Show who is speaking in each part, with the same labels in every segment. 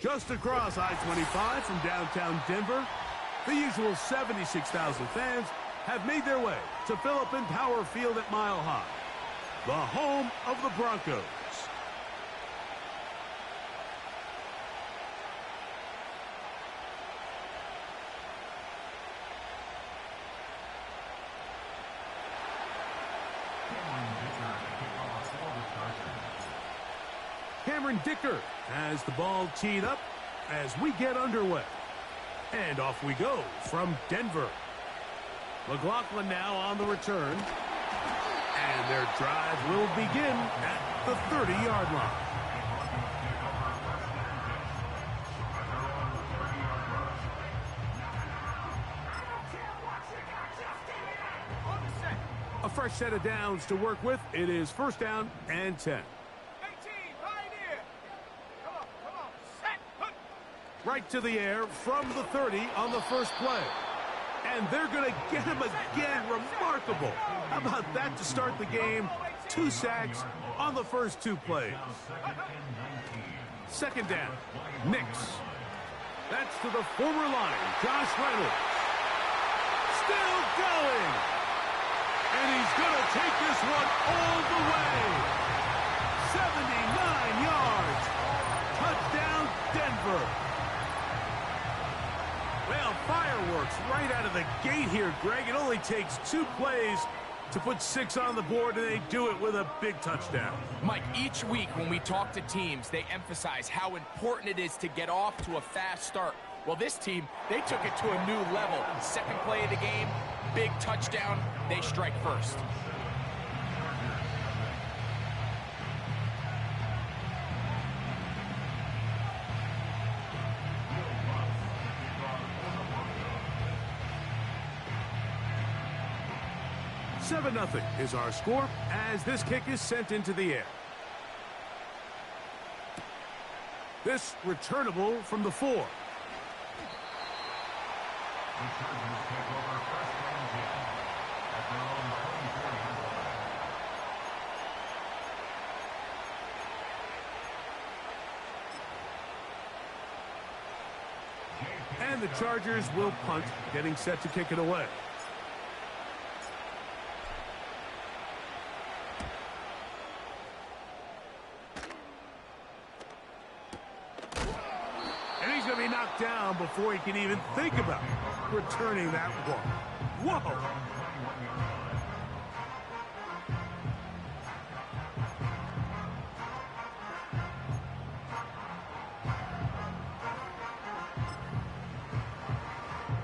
Speaker 1: Just across I-25 from downtown Denver, the usual 76,000 fans have made their way to Philip Power Field at Mile High, the home of the Broncos. Cameron Dicker has the ball teed up as we get underway. And off we go from Denver. McLaughlin now on the return. And their drive will begin at the 30-yard line. A fresh set of downs to work with. It is first down and 10. Right to the air from the 30 on the first play. And they're going to get him again. Remarkable. How about that to start the game? 2 sacks on the first 2 plays. Second down. Nix. That's to the former line, Josh Reynolds. Still going. And he's going to take this one all the way. 79 yards. Touchdown, Denver. Well, fireworks right out of the gate here, Greg. It only takes 2 plays to put 6 on the board, and they do it with a big touchdown.
Speaker 2: Mike, each week when we talk to teams, they emphasize how important it is to get off to a fast start. Well, this team, they took it to a new level. Second play of the game, big touchdown, they strike first.
Speaker 1: Nothing is our score as this kick is sent into the air. This returnable from the 4. And the Chargers will punt, getting set to kick it away. Down before he can even think about returning that one. Whoa!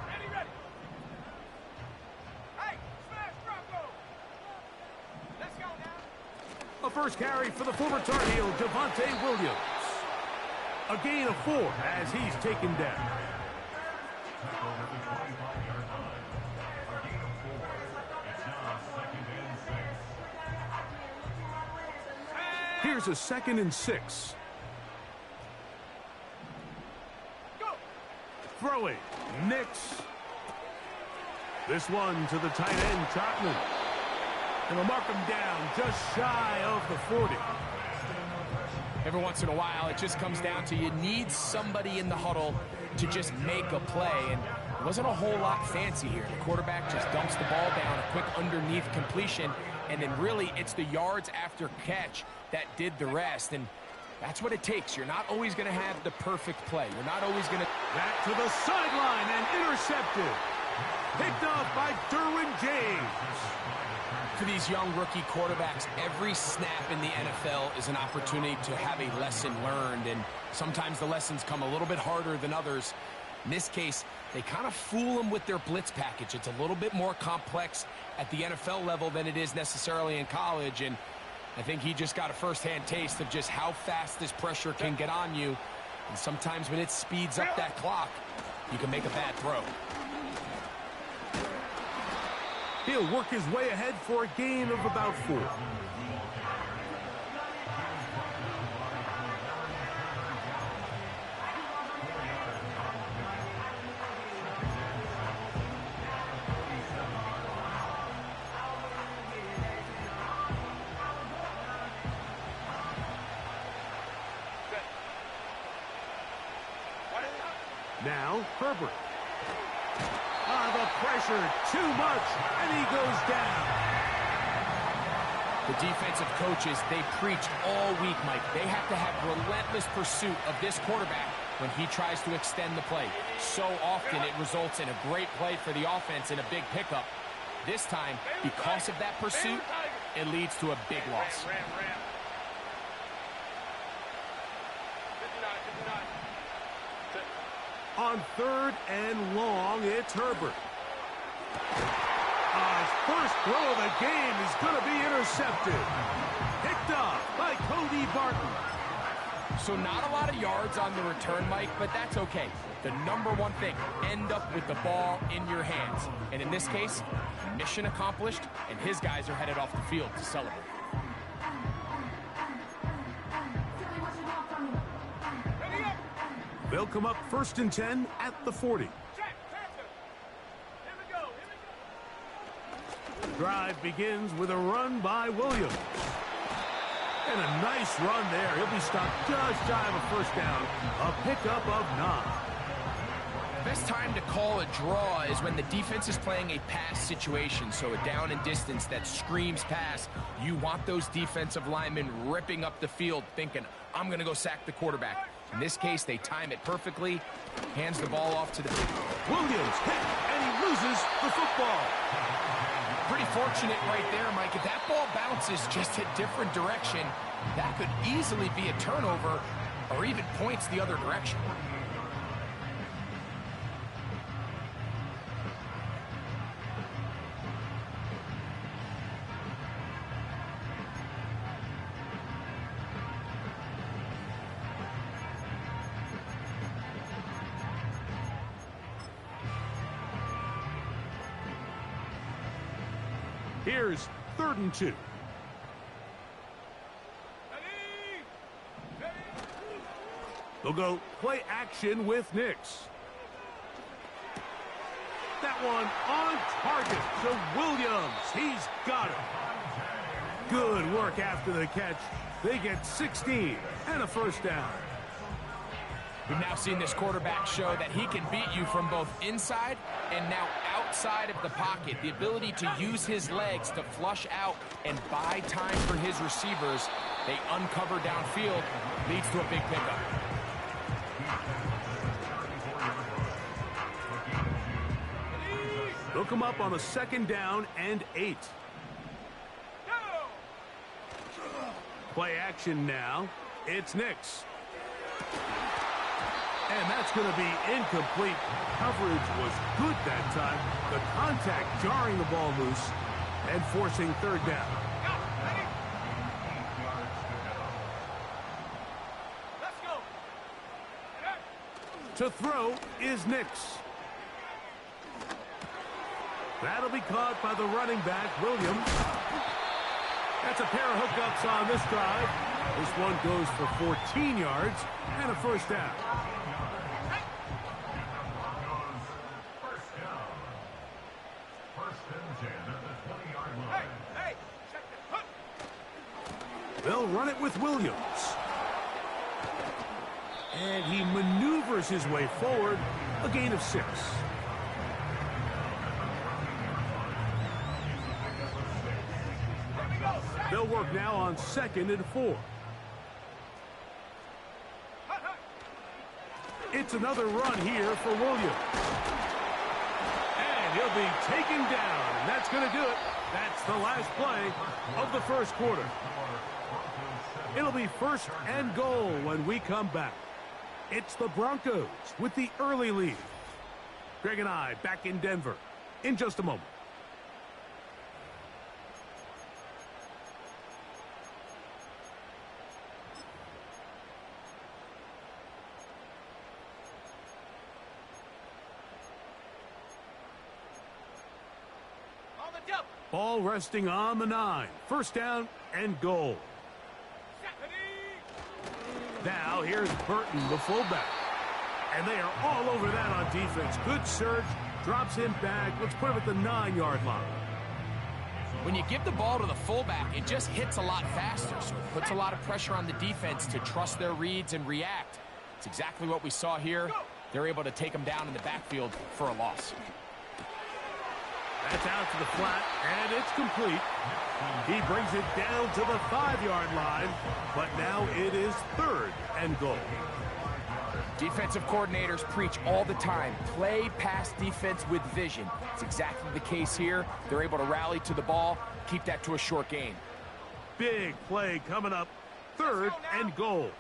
Speaker 3: Ready. Hey, smash Broncos! Let's go now.
Speaker 1: A first carry for the former Tar Heel, Devontae Williams. A gain of 4 as he's taken down. Here's a 2nd and 6. Throwing. Nix. This one to the tight end, Trotman. And they'll mark him down just shy of the 40.
Speaker 2: Every once in a while, it just comes down to you need somebody in the huddle to just make a play. And it wasn't a whole lot fancy here. The quarterback just dumps the ball down, a quick underneath completion, and then really it's the yards after catch that did the rest. And that's what it takes. You're not always going to have the perfect play. You're not always going to...
Speaker 1: Back to the sideline and intercepted. Picked off by Derwin James.
Speaker 2: For these young rookie quarterbacks, every snap in the NFL is an opportunity to have a lesson learned, and sometimes the lessons come a little bit harder than others. In this case, they kind of fool them with their blitz package. It's a little bit more complex at the NFL level than it is necessarily in college, and I think he just got a first-hand taste of just how fast this pressure can get on you, and sometimes when it speeds up that clock, you can make a bad throw.
Speaker 1: He'll work his way ahead for a gain of about 4. Now, Herbert. The pressure, too much, and he goes down.
Speaker 2: The defensive coaches, they preached all week, Mike. They have to have relentless pursuit of this quarterback when he tries to extend the play. So often it results in a great play for the offense and a big pickup. This time, because of that pursuit, it leads to a big loss.
Speaker 1: On 3rd and long, it's Herbert. His first throw of the game is going to be intercepted. Picked off by Cody Barton.
Speaker 2: So not a lot of yards on the return, Mike, but that's okay. The number one thing, end up with the ball in your hands. And in this case, mission accomplished, and his guys are headed off the field to celebrate.
Speaker 1: They'll come up 1st and 10 at the 40. Drive begins with a run by Williams. And a nice run there. He'll be stopped just shy of a first down. A pickup of 9.
Speaker 2: Best time to call a draw is when the defense is playing a pass situation, so a down and distance that screams pass. You want those defensive linemen ripping up the field thinking, I'm going to go sack the quarterback. In this case, they time it perfectly, hands the ball off to the...
Speaker 1: Williams hit, and he loses the football.
Speaker 2: Pretty fortunate right there, Mike. If that ball bounces just a different direction, that could easily be a turnover or even points the other direction.
Speaker 1: Here's 3rd and 2. They'll go play action with Nix. That one on target to Williams. He's got it. Good work after the catch. They get 16 and a first down.
Speaker 2: We've now seen this quarterback show that he can beat you from both inside and now outside of the pocket. The ability to use his legs to flush out and buy time for his receivers. They uncover downfield, leads to a big pickup.
Speaker 1: They'll come up on a 2nd down and 8. Play action now. It's Nix. And that's going to be incomplete. Coverage was good that time. The contact jarring the ball loose and forcing 3rd down. To throw is Nix. That'll be caught by the running back, Williams. That's a pair of hookups on this drive. This one goes for 14 yards and a first down. They'll run it with Williams. And he maneuvers his way forward, a gain of 6. They'll work now on 2nd and 4. It's another run here for Williams. And he'll be taken down, and that's going to do it. That's the last play of the first quarter. It'll be 1st and goal when we come back. It's the Broncos with the early lead. Greg and I back in Denver in just a moment. Ball resting on the 9. 1st down and goal. Now here's Burton, the fullback. And they are all over that on defense. Good surge, drops him back. Let's put him at the 9-yard line.
Speaker 2: When you give the ball to the fullback, it just hits a lot faster, so it puts a lot of pressure on the defense to trust their reads and react. It's exactly what we saw here. they're able to take him down in the backfield for a loss.
Speaker 1: That's out to the flat, and it's complete. He brings it down to the 5-yard line, but now it is 3rd and goal.
Speaker 2: Defensive coordinators preach all the time, play pass defense with vision. It's exactly the case here. They're able to rally to the ball, keep that to a short gain.
Speaker 1: Big play coming up, 3rd and goal.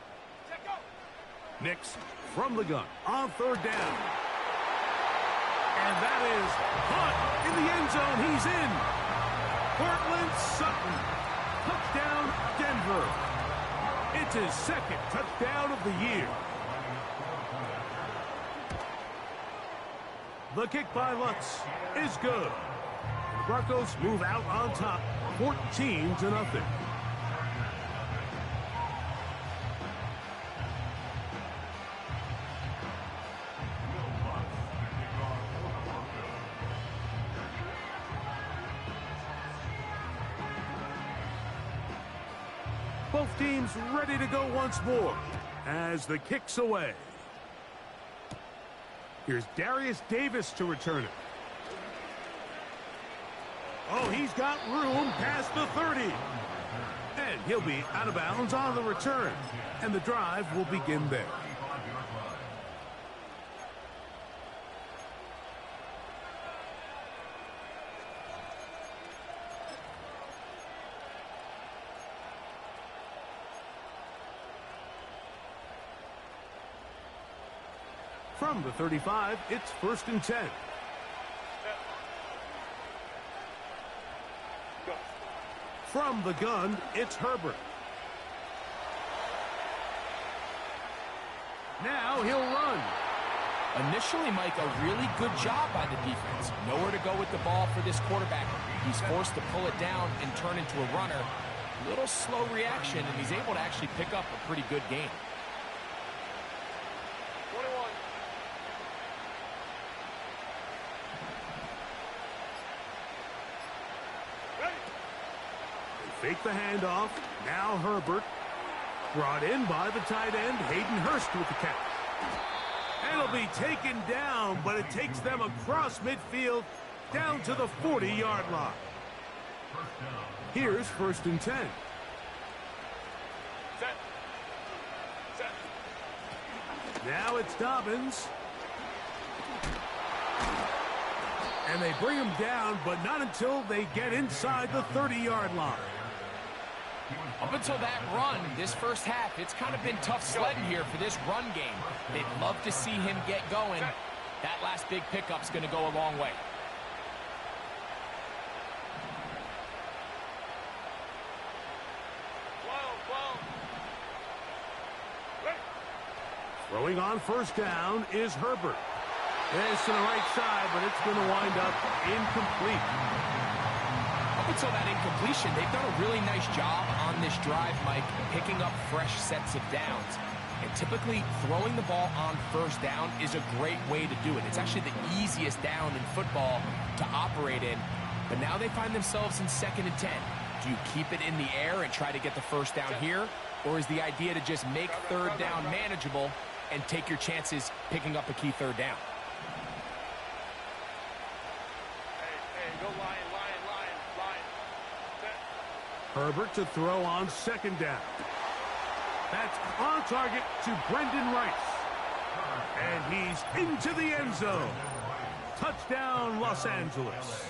Speaker 1: Nix from the gun on 3rd down. And that is caught in the end zone. He's in. Cortland Sutton. Touchdown, Denver. It's his 2nd touchdown of the year. The kick by Lutz is good. The Broncos move out on top, 14-0. Both teams ready to go once more as the kick's away. Here's Darius Davis to return it. Oh, he's got room past the 30. And he'll be out of bounds on the return. And the drive will begin there. From the 35, it's 1st and 10. From the gun, it's Herbert. Now he'll run.
Speaker 2: Initially, Mike, a really good job by the defense. Nowhere to go with the ball for this quarterback. He's forced to pull it down and turn into a runner. Little slow reaction, and he's able to actually pick up a pretty good gain.
Speaker 1: Fake the handoff. Now Herbert. Brought in by the tight end, Hayden Hurst with the catch. And it'll be taken down, but it takes them across midfield down to the 40-yard line. Here's 1st and 10. Now it's Dobbins. And they bring him down, but not until they get inside the 30-yard line.
Speaker 2: Up until that run, this first half, it's kind of been tough sledding here for this run game. They'd love to see him get going. That last big pickup's going to go a long way.
Speaker 1: Throwing on 1st down is Herbert. This to the right side, but it's going to wind up incomplete.
Speaker 2: Up until that incompletion, they've done a really nice job on this drive, Mike, picking up fresh sets of downs. And typically, throwing the ball on 1st down is a great way to do it. It's actually the easiest down in football to operate in. But now they find themselves in 2nd and 10. Do you keep it in the air and try to get the 1st down here? Or is the idea to just make 3rd down manageable and take your chances picking up a key 3rd down?
Speaker 1: Herbert to throw on 2nd down. That's on target to Brendan Rice. And he's into the end zone. Touchdown, Los Angeles.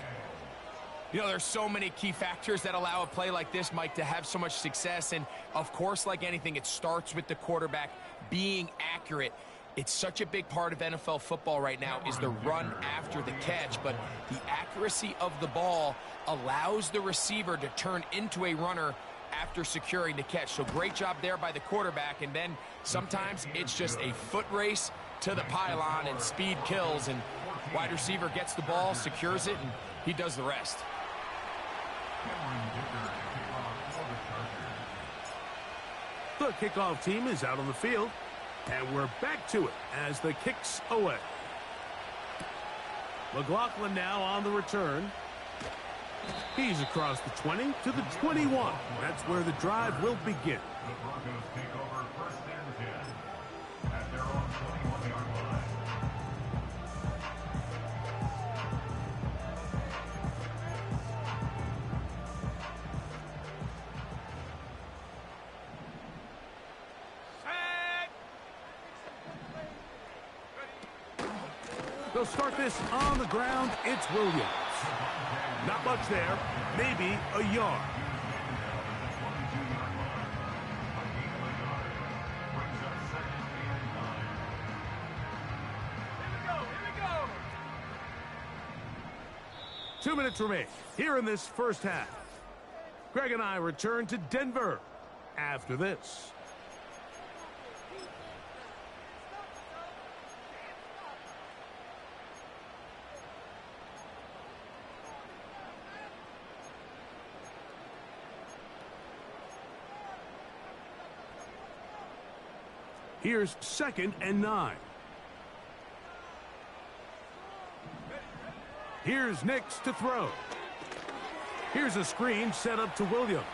Speaker 2: You know, there's so many key factors that allow a play like this, Mike, to have so much success. And, of course, like anything, it starts with the quarterback being accurate. It's such a big part of NFL football right now is the run after the catch, but the accuracy of the ball allows the receiver to turn into a runner after securing the catch. So great job there by the quarterback, and then sometimes it's just a foot race to the pylon and speed kills, and wide receiver gets the ball, secures it, and he does the rest.
Speaker 1: The kickoff team is out on the field. And we're back to it as the kick's away. McLaughlin now on the return. He's across the 20 to the 21. That's where the drive will begin. The Broncos take over 1st and 10 at their own 21-yard line. They'll start this on the ground. It's Williams. Not much there. Maybe a yard.
Speaker 3: Here we go.
Speaker 1: 2 minutes remain here in this first half. Greg and I return to Denver after this. Here's 2nd and 9. Here's Nix to throw. Here's a screen set up to Williams.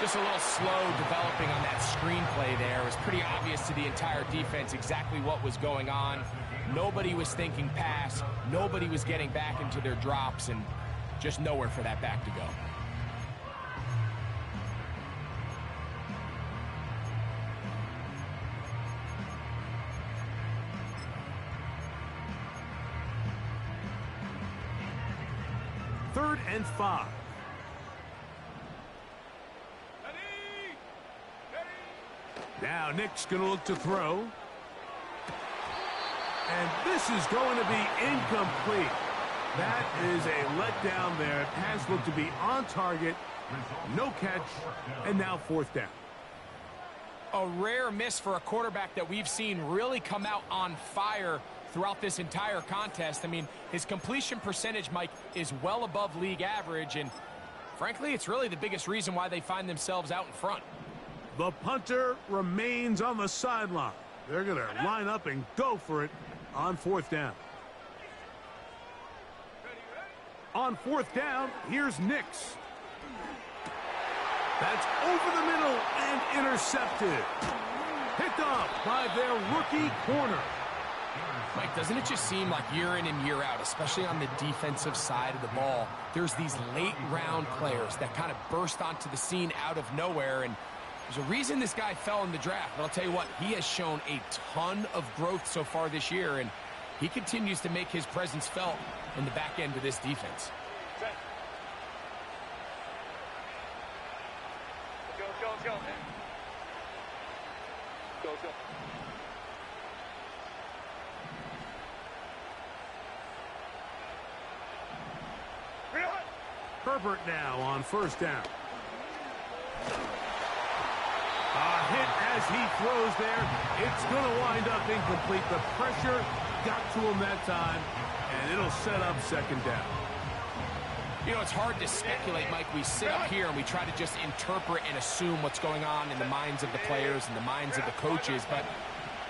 Speaker 2: Just a little slow developing on that screenplay there. It was pretty obvious to the entire defense exactly what was going on. Nobody was thinking pass. Nobody was getting back into their drops, and just nowhere for that back to go.
Speaker 1: Third and 5. Now Nick's going to look to throw. And this is going to be incomplete. That is a letdown there. Pass looked to be on target. No catch. And now 4th down.
Speaker 2: A rare miss for a quarterback that we've seen really come out on fire throughout this entire contest. I mean, his completion percentage, Mike, is well above league average, and frankly, it's really the biggest reason why they find themselves out in front.
Speaker 1: The punter remains on the sideline. They're going to line up and go for it on 4th down. On 4th down, here's Nix. That's over the middle and intercepted. Picked up by their rookie corner.
Speaker 2: Mike, doesn't it just seem like year in and year out, especially on the defensive side of the ball, there's these late-round players that kind of burst onto the scene out of nowhere, and there's a reason this guy fell in the draft. But I'll tell you what, he has shown a ton of growth so far this year, and he continues to make his presence felt in the back end of this defense.
Speaker 3: Let's go, man. Go.
Speaker 1: Herbert now on 1st down. A hit as he throws there. It's going to wind up incomplete. The pressure got to him that time, and it'll set up 2nd down.
Speaker 2: You know, it's hard to speculate, Mike. We sit up here and we try to just interpret and assume what's going on in the minds of the players and the minds of the coaches, but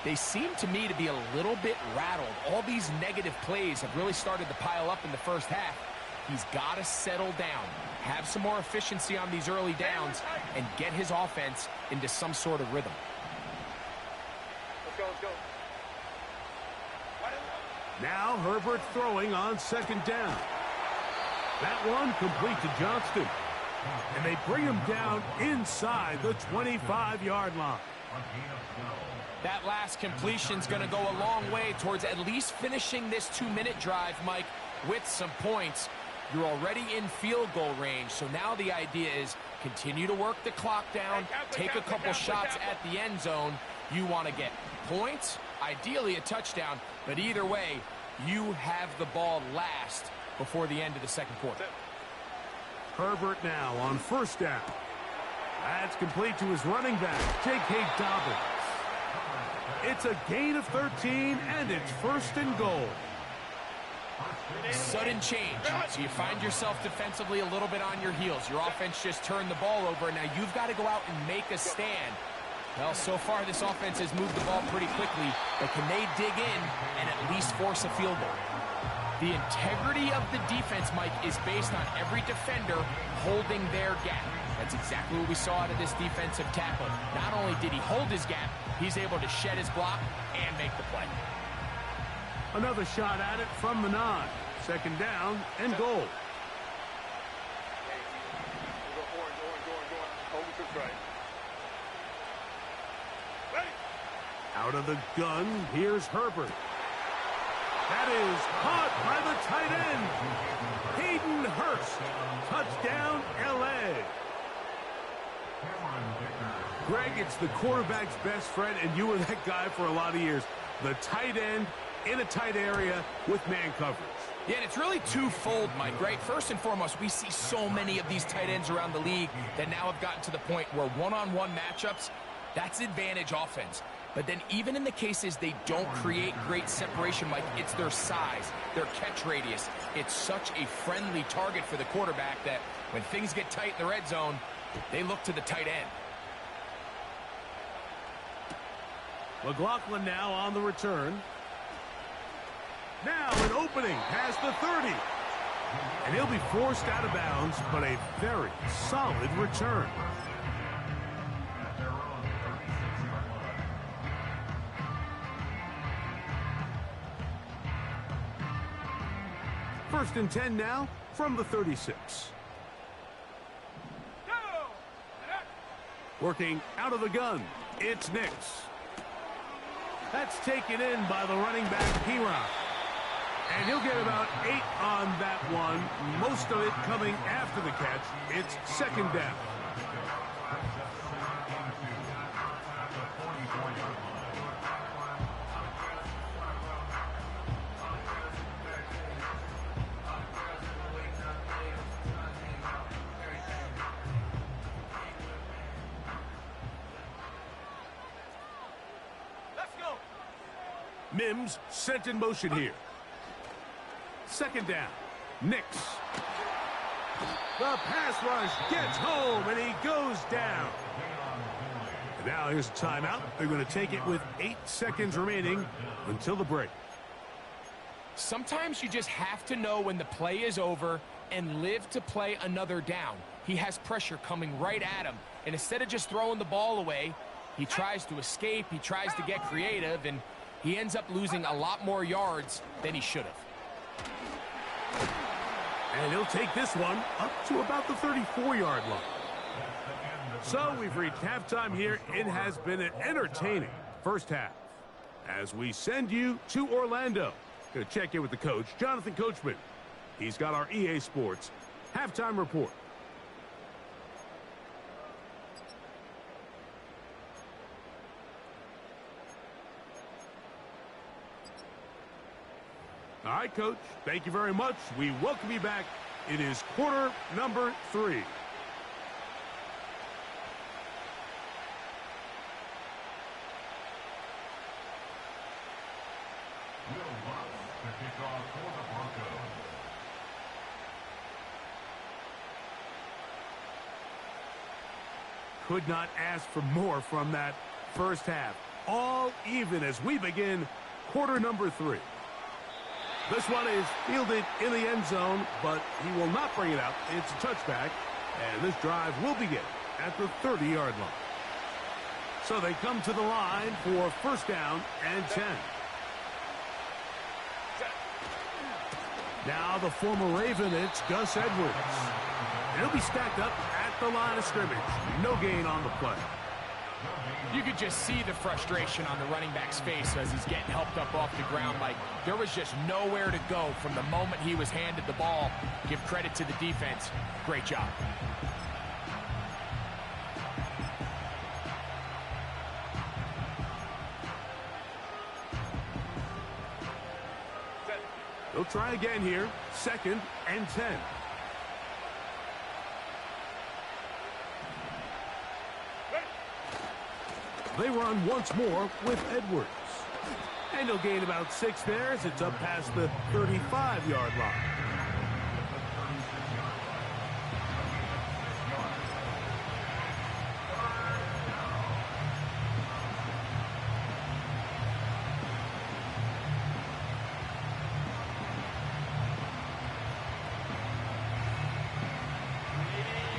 Speaker 2: they seem to me to be a little bit rattled. All these negative plays have really started to pile up in the first half. He's got to settle down, have some more efficiency on these early downs, and get his offense into some sort of rhythm.
Speaker 3: Let's go.
Speaker 1: Now Herbert throwing on 2nd down. That one complete to Johnston. And they bring him down inside the 25-yard line.
Speaker 2: That last completion's going to go a long way towards at least finishing this 2-minute drive, Mike, with some points. You're already in field goal range, so now the idea is continue to work the clock down, take a couple shots at the end zone. You want to get points, ideally a touchdown, but either way, you have the ball last before the end of the 2nd quarter.
Speaker 1: Herbert now on 1st down. That's complete to his running back, J.K. Dobbins. It's a gain of 13, and it's 1st and goal.
Speaker 2: Sudden change. So you find yourself defensively a little bit on your heels. Your offense just turned the ball over, and now you've got to go out and make a stand. Well, so far this offense has moved the ball pretty quickly, but can they dig in and at least force a field goal? The integrity of the defense, Mike, is based on every defender holding their gap. That's exactly what we saw out of this defensive tackle. Not only did he hold his gap, he's able to shed his block and make the play.
Speaker 1: Another shot at it from the 9. 2nd down and goal. Out of the gun, here's Herbert. That is caught by the tight end. Hayden Hurst. Touchdown, L.A. Greg, it's the quarterback's best friend, and you were that guy for a lot of years. The tight end in a tight area with man coverage.
Speaker 2: Yeah, and it's really twofold, Mike, right? First and foremost, we see so many of these tight ends around the league that now have gotten to the point where one-on-one matchups, that's advantage offense. But then even in the cases they don't create great separation, Mike, it's their size, their catch radius. It's such a friendly target for the quarterback that when things get tight in the red zone, they look to the tight end.
Speaker 1: McLaughlin now on the return. Now an opening past the 30. And he'll be forced out of bounds, but a very solid return. First and 10 now from the 36. Working out of the gun, it's Nix. That's taken in by the running back, Piron. And he'll get about 8 on that one, most of it coming after the catch. It's second down. Mims sent in motion here. Second down. Nix. The pass rush gets home, and he goes down. And now here's a timeout. They're going to take it with 8 seconds remaining until the break.
Speaker 2: Sometimes you just have to know when the play is over and live to play another down. He has pressure coming right at him, and instead of just throwing the ball away, he tries to escape, he tries to get creative, and he ends up losing a lot more yards than he should have.
Speaker 1: And he'll take this one up to about the 34-yard line. So we've reached halftime here. It has been an entertaining first half. As we send you to Orlando, going to check in with the coach, Jonathan Coachman. He's got our EA Sports halftime report. All right, Coach, thank you very much. We welcome you back. It is quarter number 3. Could not ask for more from that first half. All even as we begin quarter number 3. This one is fielded in the end zone, but he will not bring it out. It's a touchback, and this drive will begin at the 30-yard line. So they come to the line for first down and 10. Now the former Raven, it's Gus Edwards. And he'll be stacked up at the line of scrimmage. No gain on the play.
Speaker 2: You could just see the frustration on the running back's face as he's getting helped up off the ground. Like, there was just nowhere to go from the moment he was handed the ball. Give credit to the defense. Great job.
Speaker 1: They'll try again here. Second and 10. They run once more with Edwards. And he'll gain about 6 there as it's up past the 35-yard line.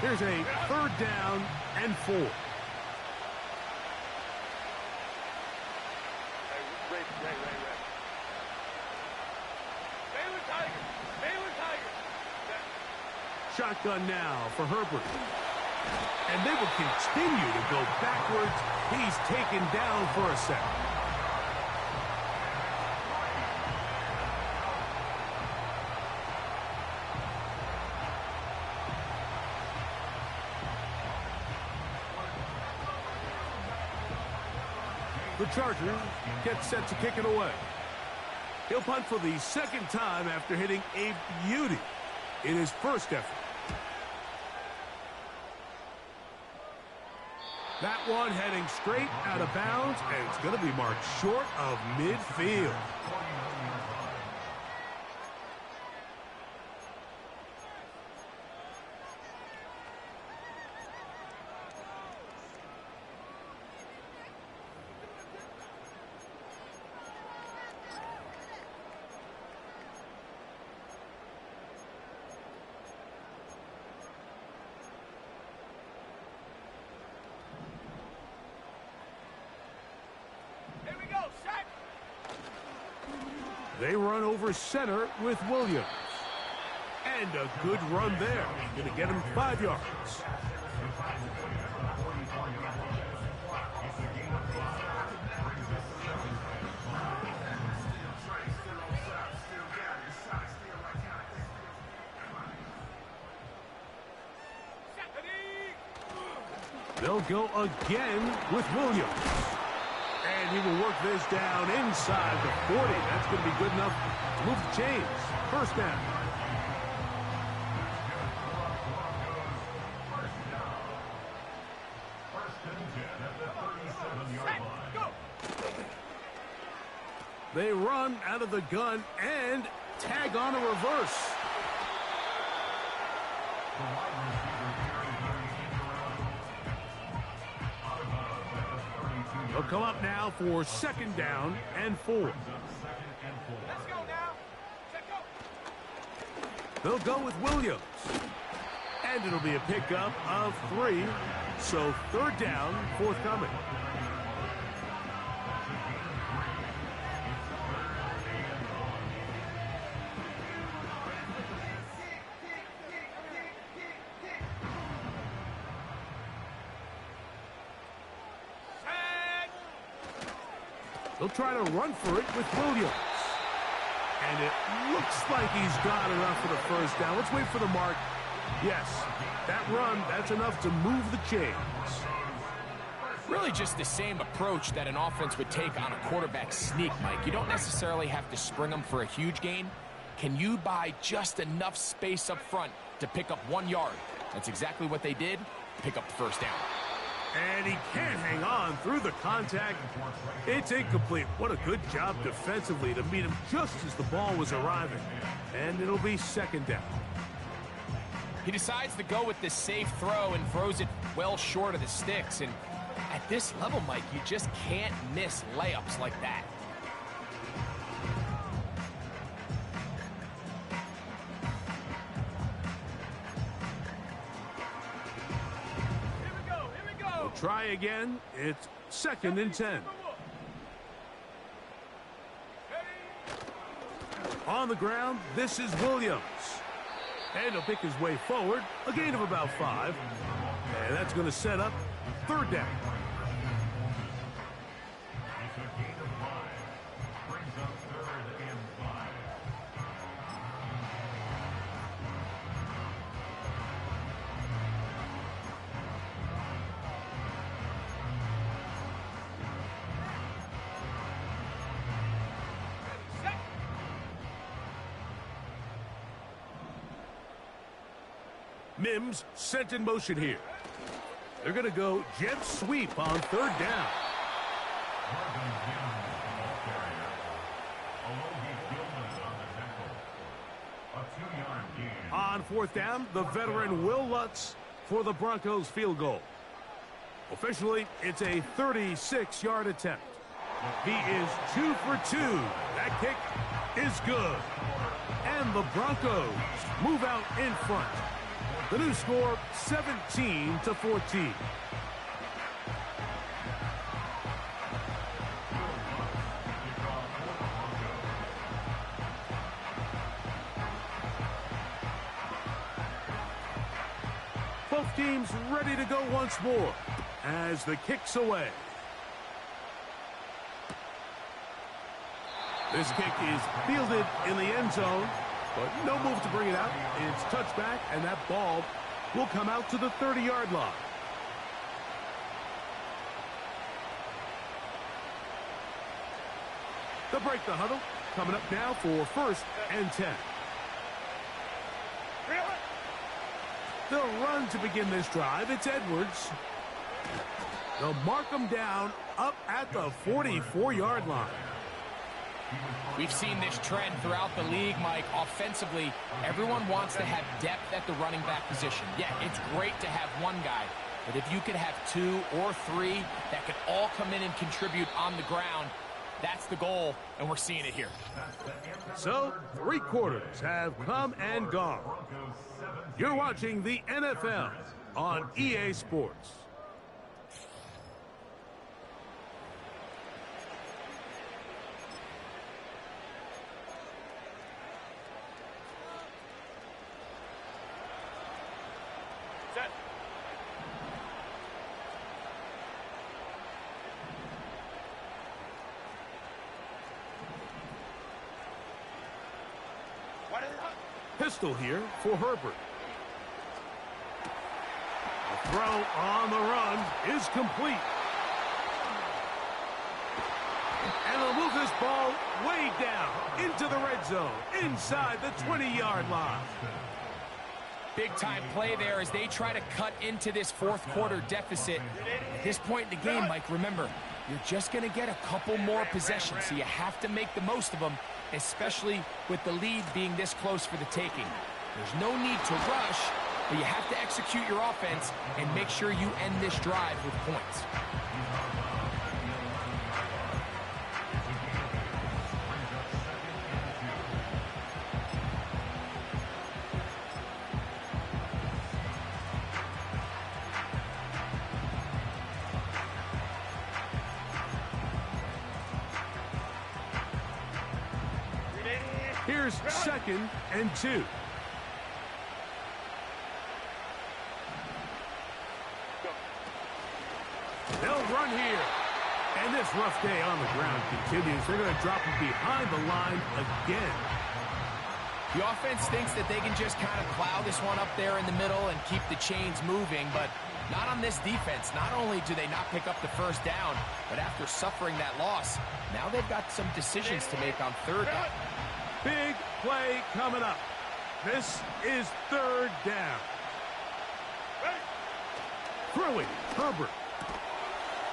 Speaker 1: Here's a third down and 4. Shotgun now for Herbert. And they will continue to go backwards. He's taken down for a sack. The Chargers get set to kick it away. He'll punt for the second time after hitting a beauty in his first effort. That one heading straight out of bounds, and it's going to be marked short of midfield. They run over center with Williams. And a good run there. Going to get him 5 yards. They'll go again with Williams. And he will work this down inside the 40. That's going to be good enough to move the chains. First down. They run out of the gun and tag on a reverse. They'll come up now for second down and 4.
Speaker 3: Let's go now. Check go.
Speaker 1: They'll go with Williams. And it'll be a pickup of 3. So third down, forthcoming. They'll try to run for it with Williams. And it looks like he's got enough for the first down. Let's wait for the mark. Yes, that run, that's enough to move the chains.
Speaker 2: Really just the same approach that an offense would take on a quarterback sneak, Mike. You don't necessarily have to spring them for a huge gain. Can you buy just enough space up front to pick up 1 yard? That's exactly what they did. Pick up the first down.
Speaker 1: And he can't hang on through the contact. It's incomplete. What a good job defensively to meet him just as the ball was arriving. And it'll be second down.
Speaker 2: He decides to go with this safe throw and throws it well short of the sticks. And at this level, Mike, you just can't miss layups like that.
Speaker 1: Try again. It's second and 10. On the ground, this is Williams. And he'll pick his way forward. A gain of about 5. And that's going to set up third down. Mims sent in motion here. They're going to go jet sweep on third down. On fourth down, the veteran Will Lutz for the Broncos field goal. Officially, it's a 36-yard attempt. He is 2 for 2. That kick is good. And the Broncos move out in front. The new score, 17-14. Both teams ready to go once more as the kick's away. This kick is fielded in the end zone. But no move to bring it out. It's touchback, and that ball will come out to the 30-yard line. They'll break the huddle. Coming up now for 1st and 10. They'll run to begin this drive. It's Edwards. They'll mark him down up at the 44-yard line.
Speaker 2: We've seen this trend throughout the league, Mike. Offensively, everyone wants to have depth at the running back position. Yeah, it's great to have one guy, but if you could have 2 or 3 that could all come in and contribute on the ground, that's the goal, and we're seeing it here.
Speaker 1: So, 3 quarters have come and gone. You're watching the NFL on EA Sports. Pistol here for Herbert. The throw on the run is complete. And they'll move this ball way down into the red zone, inside the 20-yard line.
Speaker 2: Big-time play there as they try to cut into this 4th quarter deficit. At this point in the game, Mike, remember, you're just going to get a couple more possessions, so you have to make the most of them, especially with the lead being this close for the taking. There's no need to rush, but you have to execute your offense and make sure you end this drive with points.
Speaker 1: Here's 2nd and 2. They'll run here. And this rough day on the ground continues. They're going to drop him behind the line again.
Speaker 2: The offense thinks that they can just kind of plow this one up there in the middle and keep the chains moving, but not on this defense. Not only do they not pick up the 1st down, but after suffering that loss, now they've got some decisions to make on 3rd down.
Speaker 1: Big play coming up. This is 3rd down. Throwing, Herbert.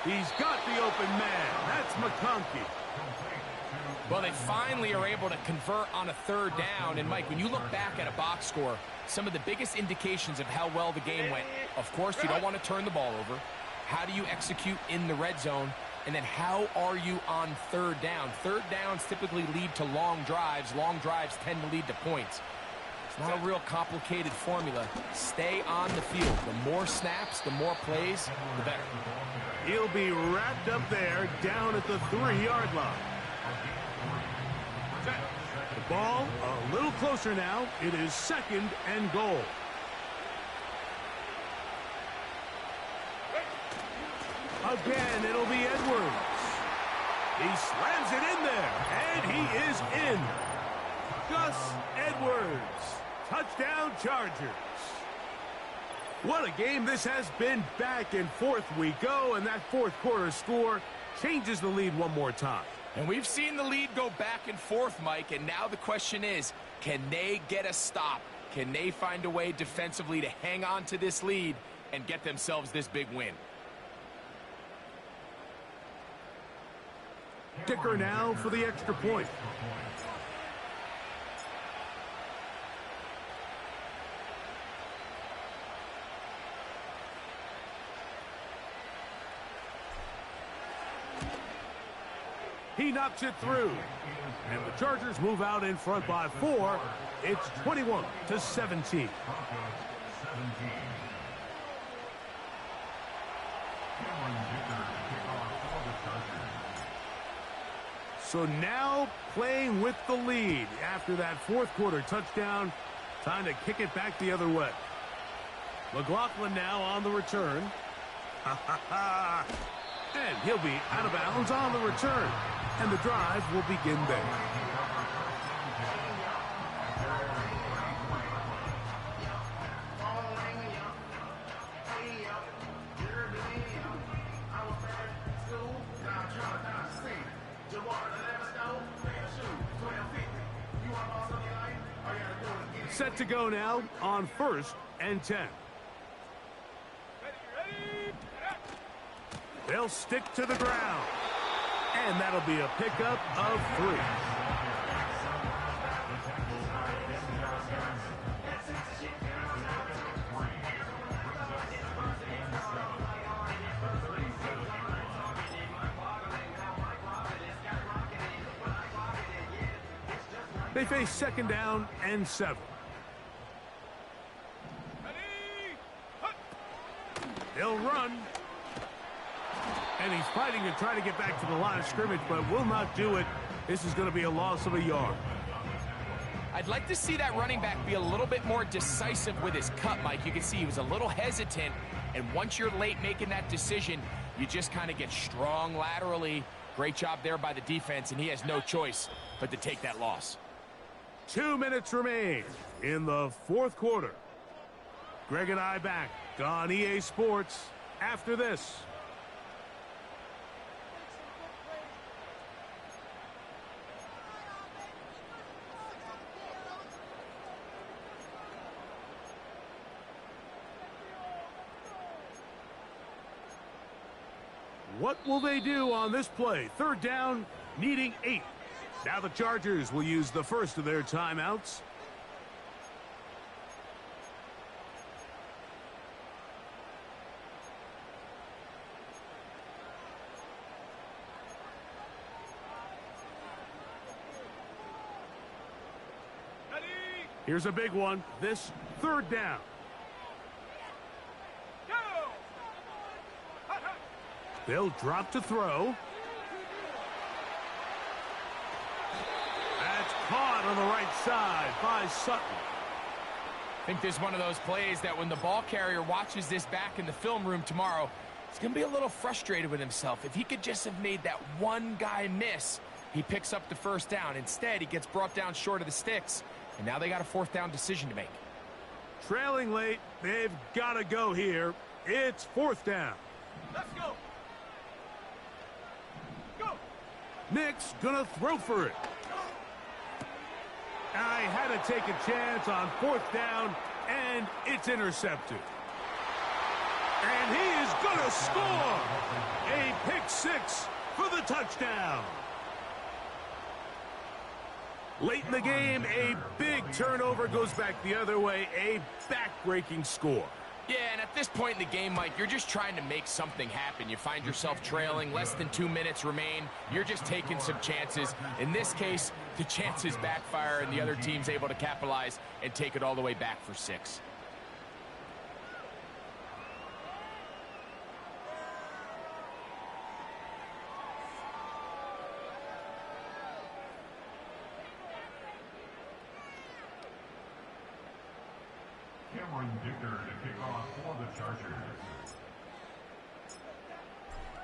Speaker 1: He's got the open man. That's McConkey.
Speaker 2: Well, they finally are able to convert on a 3rd down. And, Mike, when you look back at a box score, some of the biggest indications of how well the game went, of course, you don't want to turn the ball over. How do you execute in the red zone? And then how are you on 3rd down? 3rd downs typically lead to long drives. Long drives tend to lead to points. It's not a real complicated formula. Stay on the field. The more snaps, the more plays, the better.
Speaker 1: He'll be wrapped up there down at the 3-yard line. The ball a little closer now. It is 2nd and goal. Again, it'll be Edwards. He slams it in there, and he is in. Gus Edwards. Touchdown, Chargers. What a game this has been. Back and forth we go, and that 4th quarter score changes the lead one more time.
Speaker 2: And we've seen the lead go back and forth, Mike, and now the question is, can they get a stop? Can they find a way defensively to hang on to this lead and get themselves this big win?
Speaker 1: Kicker now for the extra point. He knocks it through. And the Chargers move out in front by 4. It's 21-17. So now playing with the lead after that 4th quarter touchdown. Time to kick it back the other way. McLaughlin now on the return. And he'll be out of bounds on the return. And the drive will begin there. Set to go now on 1st and 10. They'll stick to the ground. And that'll be a pickup of 3. They face 2nd down and 7. They'll run. And he's fighting to try to get back to the line of scrimmage, but will not do it. This is going to be a loss of a yard.
Speaker 2: I'd like to see that running back be a little bit more decisive with his cut, Mike. You can see he was a little hesitant, and once you're late making that decision, you just kind of get strong laterally. Great job there by the defense, and he has no choice but to take that loss.
Speaker 1: 2 minutes remain in the 4th quarter. Greg and I back on EA Sports after this. What will they do on this play? 3rd down, needing 8. Now the Chargers will use the first of their timeouts. Here's a big one. This 3rd down. They'll drop to throw. That's caught on the right side by Sutton.
Speaker 2: I think there's one of those plays that when the ball carrier watches this back in the film room tomorrow, he's going to be a little frustrated with himself. If he could just have made that one guy miss, he picks up the 1st down. Instead, he gets brought down short of the sticks, and now they got a 4th down decision to make.
Speaker 1: Trailing late, they've got to go here. It's 4th down.
Speaker 3: Let's go.
Speaker 1: Nick's gonna throw for it. I had to take a chance on 4th down, and it's intercepted. And he is gonna score a pick 6 for the touchdown. Late in the game, a big turnover goes back the other way, a back-breaking score.
Speaker 2: Yeah, and at this point in the game, Mike, you're just trying to make something happen. You find yourself trailing, less than 2 minutes remain. You're just taking some chances. In this case, the chances backfire, and the other team's able to capitalize and take it all the way back for 6.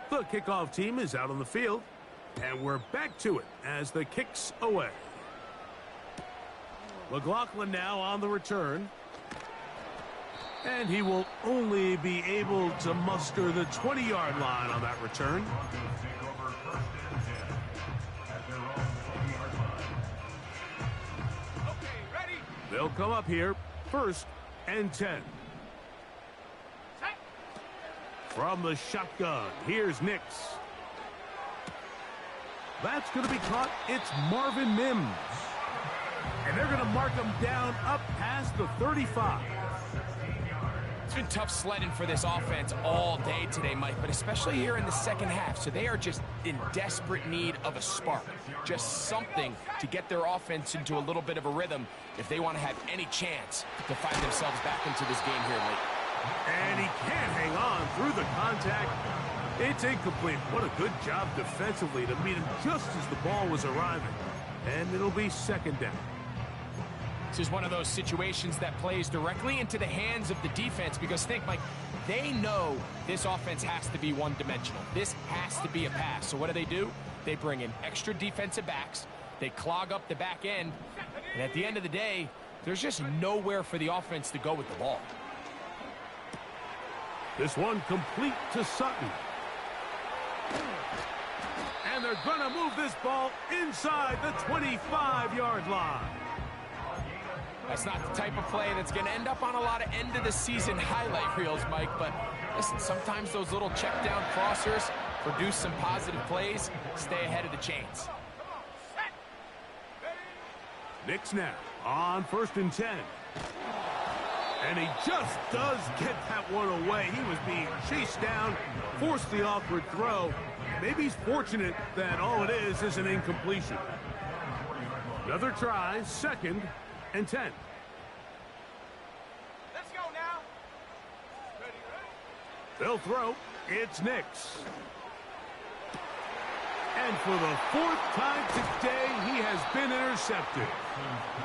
Speaker 1: The kickoff team is out on the field, and we're back to it as the kick's away. McLaughlin now on the return, and he will only be able to muster the 20-yard line on that return. They'll come up here, 1st and 10. From the shotgun, here's Nix. That's going to be caught. It's Marvin Mims. And they're going to mark him down up past the 35.
Speaker 2: It's been tough sledding for this offense all day today, Mike, but especially here in the 2nd half. So they are just in desperate need of a spark, just something to get their offense into a little bit of a rhythm if they want to have any chance to find themselves back into this game here late.
Speaker 1: And he can't hang on through the contact. It's incomplete. What a good job defensively to meet him just as the ball was arriving. And it'll be 2nd down.
Speaker 2: This is one of those situations that plays directly into the hands of the defense because think, Mike, they know this offense has to be one-dimensional. This has to be a pass. So what do? They bring in extra defensive backs. They clog up the back end. And at the end of the day, there's just nowhere for the offense to go with the ball.
Speaker 1: This one complete to Sutton. And they're going to move this ball inside the 25-yard line.
Speaker 2: That's not the type of play that's going to end up on a lot of end-of-the-season highlight reels, Mike. But listen, sometimes those little check-down crossers produce some positive plays. Stay ahead of the chains.
Speaker 1: Knicks now on 1st and 10. And he just does get that one away. He was being chased down, forced the awkward throw. Maybe he's fortunate that all it is an incompletion. Another try, 2nd and 10.
Speaker 3: Let's go now. Ready, ready.
Speaker 1: They'll throw. It's Knicks. And for the 4th time today, he has been intercepted.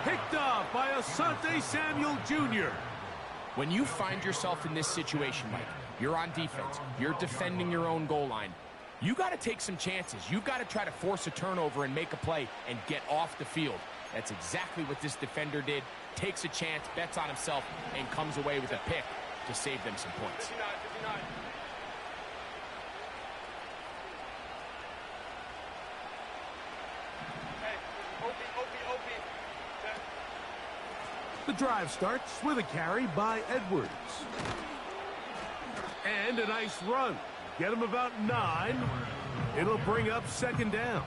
Speaker 1: Picked off by Asante Samuel Jr.
Speaker 2: When you find yourself in this situation, Mike, you're on defense, you're defending your own goal line, you got to take some chances. You've got to try to force a turnover and make a play and get off the field. That's exactly what this defender did. Takes a chance, bets on himself, and comes away with a pick to save them some points.
Speaker 3: 59, 59.
Speaker 1: The drive starts with a carry by Edwards. And a nice run. Get him about 9. It'll bring up 2nd down.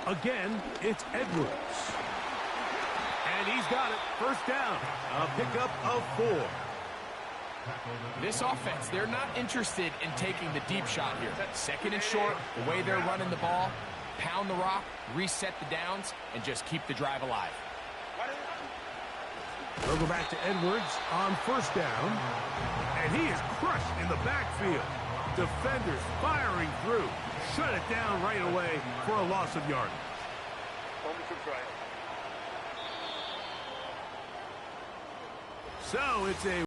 Speaker 1: Again, it's Edwards. And he's got it. 1st down. A pickup of 4.
Speaker 2: This offense, they're not interested in taking the deep shot here. 2nd and short, the way they're running the ball, pound the rock, reset the downs, and just keep the drive alive.
Speaker 1: They'll go back to Edwards on 1st down. And he is crushed in the backfield. Defenders firing through. Shut it down right away for a loss of yardage. So it's a